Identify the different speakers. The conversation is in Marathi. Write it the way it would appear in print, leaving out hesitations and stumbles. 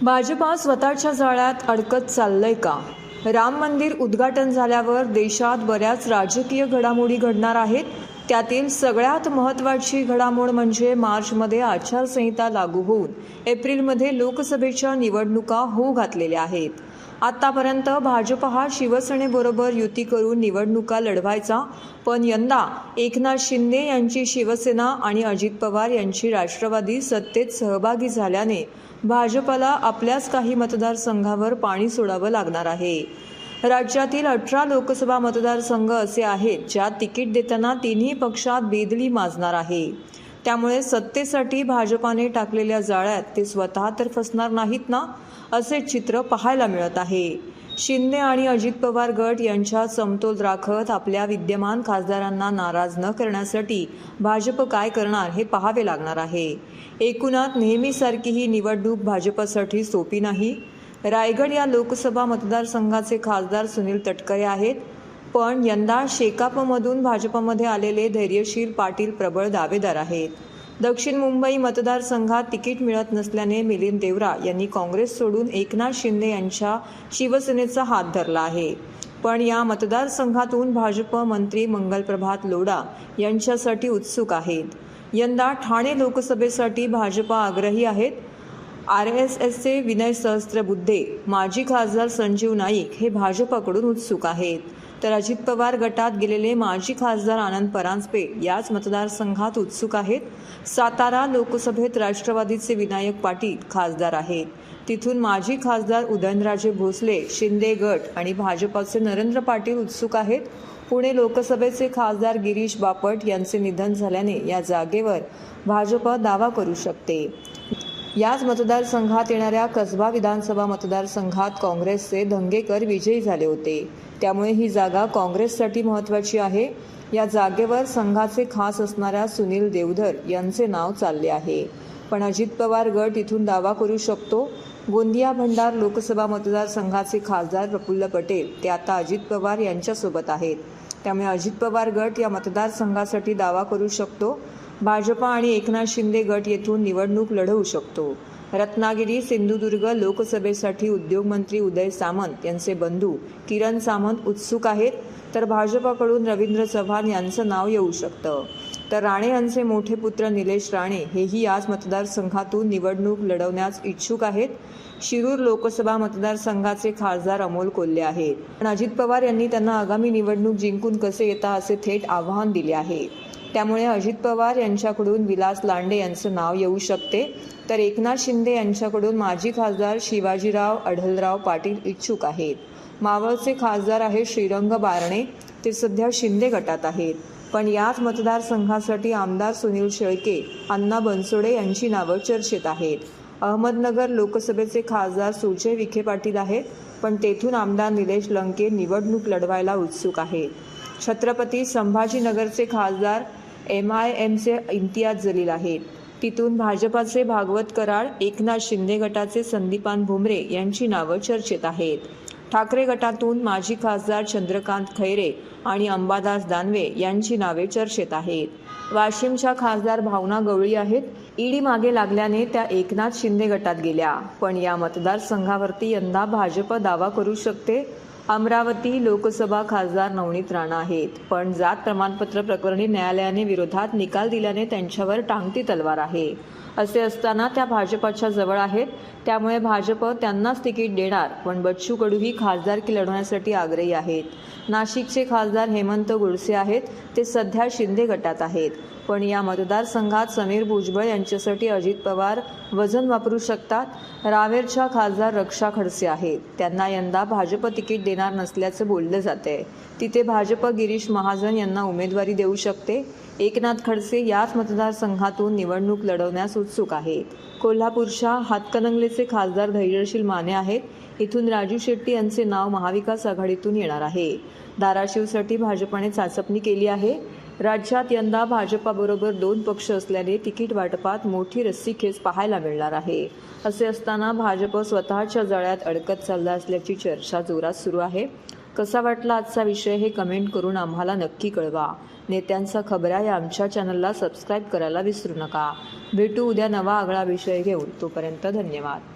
Speaker 1: भाजपा स्वतःच्या जाळ्यात अडकत चाललंय का? राम मंदिर उद्घाटन झाल्यावर देशात बऱ्याच राजकीय घडामोडी घडणार आहेत. त्यातील सगळ्यात महत्त्वाची घडामोड म्हणजे मार्चमध्ये आचारसंहिता लागू होऊन एप्रिलमध्ये लोकसभेच्या निवडणुका होऊ घातलेल्या आहेत. आतापर्यंत भाजप हा शिवसेनेबरोबर युती करून निवडणुका लढवायचा, पण यंदा एकनाथ शिंदे यांची शिवसेना आणि अजित पवार यांची राष्ट्रवादी सत्तेत सहभागी झाल्याने भाजपला आपल्याच काही मतदारसंघावर पाणी सोडावं लागणार आहे. राज्यातील 18 लोकसभा मतदारसंघ असे आहेत ज्यात तिकीट देताना तिन्ही पक्षात बेदली माजणार आहे. त्यामुळे सत्तेसाठी भाजपाने टाकलेल्या जाळ्यात ते स्वतः तर फसणार नाहीत ना, असे चित्र पाहायला मिळत आहे. शिंदे आणि अजित पवार गट यांच्यात समतोल राखत आपल्या विद्यमान खासदारांना नाराज न करण्यासाठी भाजप काय करणार हे पाहावे लागणार आहे. एकूणात नेहमीसारखी ही निवडणूक भाजपसाठी सोपी नाही. रायगड या लोकसभा मतदारसंघाचे खासदार सुनील तटकरे आहेत, पण यंदा शेकापमधून भाजपमध्ये आलेले धैर्यशील पाटील प्रबळ दावेदार आहेत. दक्षिण मुंबई मतदारसंघात तिकीट मिळत नसल्याने मिलिंद देवरा यांनी काँग्रेस सोडून एकनाथ शिंदे यांच्या शिवसेनेचा हात धरला आहे. पण या मतदारसंघातून भाजप मंत्री मंगलप्रभात लोढा यांच्यासाठी उत्सुक आहेत. यंदा ठाणे लोकसभेसाठी भाजप आग्रही आहेत. RSSचे विनय सहस्त्रबुद्धे, माजी खासदार संजीव नाईक हे भाजपकडून उत्सुक आहेत. तर अजित पवार गटात गेलेले माजी खासदार आनंद परांजपे याच मतदारसंघात उत्सुक आहेत. सातारा लोकसभेत राष्ट्रवादीचे विनायक पाटील खासदार आहेत. तिथून माजी खासदार उदयनराजे भोसले, शिंदे गट आणि भाजपचे नरेंद्र पाटील उत्सुक आहेत. पुणे लोकसभेचे खासदार गिरीश बापट यांचे निधन झाल्याने या जागेवर भाजप दावा करू शकते. याच मतदारसंघात येणाऱ्या कसबा विधानसभा मतदारसंघात काँग्रेसचे धंगेकर विजयी झाले होते. त्यामुळे ही जागा काँग्रेससाठी महत्त्वाची आहे. या जागेवर संघाचे खास असणाऱ्या सुनील देवधर यांचे नाव चालले आहे. पण अजित पवार गट इथून दावा करू शकतो. गोंदिया भंडार लोकसभा मतदारसंघाचे खासदार प्रफुल्ल पटेल ते आता अजित पवार यांच्यासोबत आहेत. त्यामुळे अजित पवार गट या मतदारसंघासाठी दावा करू शकतो. भाजप आणि एकनाथ शिंदे गट येथून निवडणूक लढवू शकतो. रत्नागिरी सिंधुदुर्ग लोकसभेसाठी उद्योगमंत्री उदय सामंत यांचे बंधू किरण सामंत उत्सुक आहेत. तर भाजपकडून रवींद्र चव्हाण यांचं नाव येऊ शकतं. तर राणे यांचे मोठे पुत्र निलेश राणे हेही याच मतदारसंघातून निवडणूक लढवण्यास इच्छुक आहेत. शिरूर लोकसभा मतदारसंघाचे खासदार अमोल कोल्हे आहेत. पण अजित पवार यांनी त्यांना आगामी निवडणूक जिंकून कसे येता असे थेट आव्हान दिले आहे. त्यामुळे अजित पवार यांच्याकडून विलास लांडे यांचं नाव येऊ शकते. तर एकनाथ शिंदे यांच्याकडून माजी खासदार शिवाजीराव अढलराव पाटील इच्छुक आहेत. मावळचे खासदार आहेत श्रीरंग बारणे, ते सध्या शिंदे गटात आहेत. पण याच मतदारसंघासाठी आमदार सुनील शेळके, अण्णा बनसोडे यांची नावं चर्चेत आहेत. अहमदनगर लोकसभेचे खासदार सुजय विखे पाटील आहेत, पण तेथून आमदार निलेश लंके निवडणूक लढवायला उत्सुक आहेत. छत्रपती संभाजीनगरचे खासदार MIMचे इम्तियाज जलील आहेत. तिथून भाजपाचे भागवत कराड, एकनाथ शिंदे गटाचे संदीपान भुमरे यांची नावं चर्चेत आहेत. ठाकरे गटातून माजी खासदार चंद्रकांत खैरे आणि अंबादास दानवे यांची नावे चर्चेत आहेत. वाशिमच्या खासदार भावना गवळी आहेत. ईडी मागे लागल्याने त्या एकनाथ शिंदे गटात गेल्या. पण या मतदारसंघावरती यंदा भाजप दावा करू शकते. अमरावती लोकसभा खासदार नवनीत राणा आहेत, पण जात प्रमाणपत्र प्रकरणी न्यायालयाने विरोधात निकाल दिल्याने त्यांच्यावर टांगती तलवार आहे. असे असताना त्या भाजपच्या जवळ आहेत. त्यामुळे भाजप त्यांनाच तिकीट देणार. पण बच्चू कडूही खासदारकी लढवण्यासाठी आग्रही आहेत. नाशिकचे खासदार हेमंत गुळसे आहेत, ते सध्या शिंदे गटात आहेत. पण या मतदारसंघात समीर भुजबळ यांच्यासाठी अजित पवार वजन वापरू शकतात. रावेरच्या खासदार रक्षा खडसे आहेत, त्यांना यंदा भाजप तिकीट देणार नसल्याचं बोललं जाते. तिथे भाजप गिरीश महाजन यांना उमेदवारी देऊ शकते. एकनाथ खडसे याच मतदारसंघातून निवडणूक लढवण्यास उत्सुक आहेत. कोल्हापूरच्या हातकणंगलेचे खासदार धैर्यशील माने आहेत. इथून राजू शेट्टी यांचे नाव महाविकास आघाडीतून येणार आहे. धाराशिवसाठी भाजपने चाचपणी केली आहे. राज्यात यंदा भाजपाबरोबर 2 पक्ष असल्याने तिकीट वाटपात मोठी रस्सीखेच पाहायला मिळणार आहे. असे असताना भाजप स्वतःच्या जाळ्यात अडकत चालला असल्याची चर्चा जोरात सुरू आहे. कसा वाटला आजचा विषय हे कमेंट करून आम्हाला नक्की कळवा. नेत्यांचा खबरा या आमच्या चॅनलला सबस्क्राईब करायला विसरू नका. भेटू उद्या नवा आगळा विषय घेऊन. तोपर्यंत धन्यवाद.